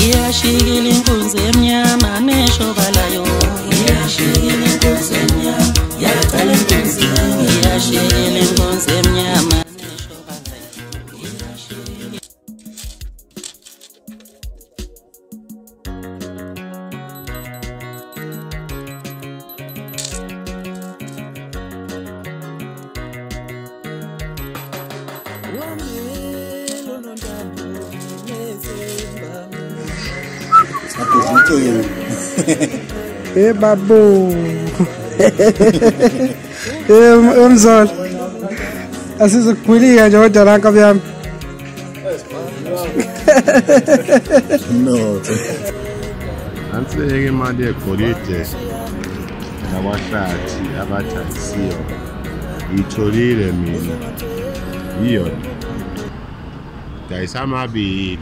iyashikile inkunzi emnyama neshobalayo iyashikile inkunzi emnyama yaqala inkunzi iyashikile inkunzi emnyama neshobalayo iyashikile Hey babu. Mzol. Asizokulia nje wadaraka vyami. No. Anseke imali yegolide nabahlathi abathathisiyo itholile mina iyo dayisamabili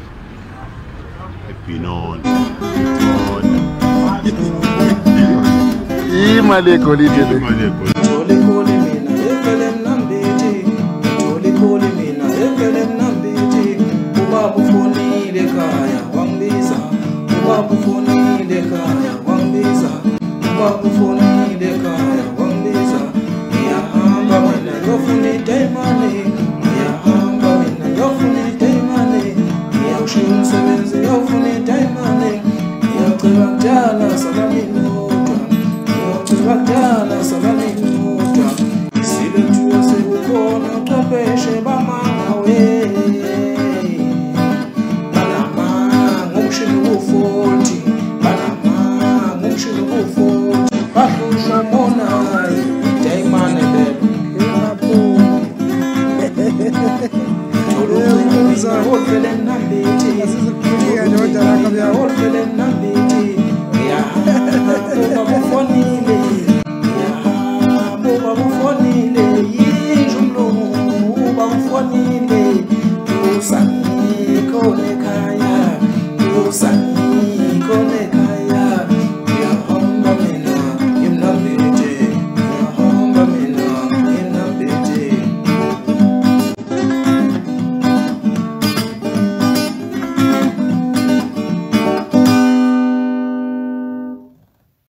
ebinona imali yegolide imali yegolide Tolikoli mina efele mnambithi Tolikoli mina efele mnambithi Ubaba ufonile ekhaya wangibiza Ubaba ufonile ekhaya wangibiza Ubaba ufonile ekhaya wangibiza Ngiyahamba mina ngiyofuna idayimane Ngiyahamba mina ngiyofuna idayimane Ngiyawushiya umsebenzi ngiyofuna idayimane Ngiyocela kudala salamini kodwa Ngiyocela kudala salamini kodwa Isile thuwa sekukhona ucwepheshe bamanga we Banama ngumshini ku-40 Banama ngumshini ku-40 Bahlusha monayi idayimane lelo Olfele mnambithi olfele mnambithi Ubaba ufonile Ubaba ufonile yinje umlungu Ubaba ufonile Usanikho ekhaya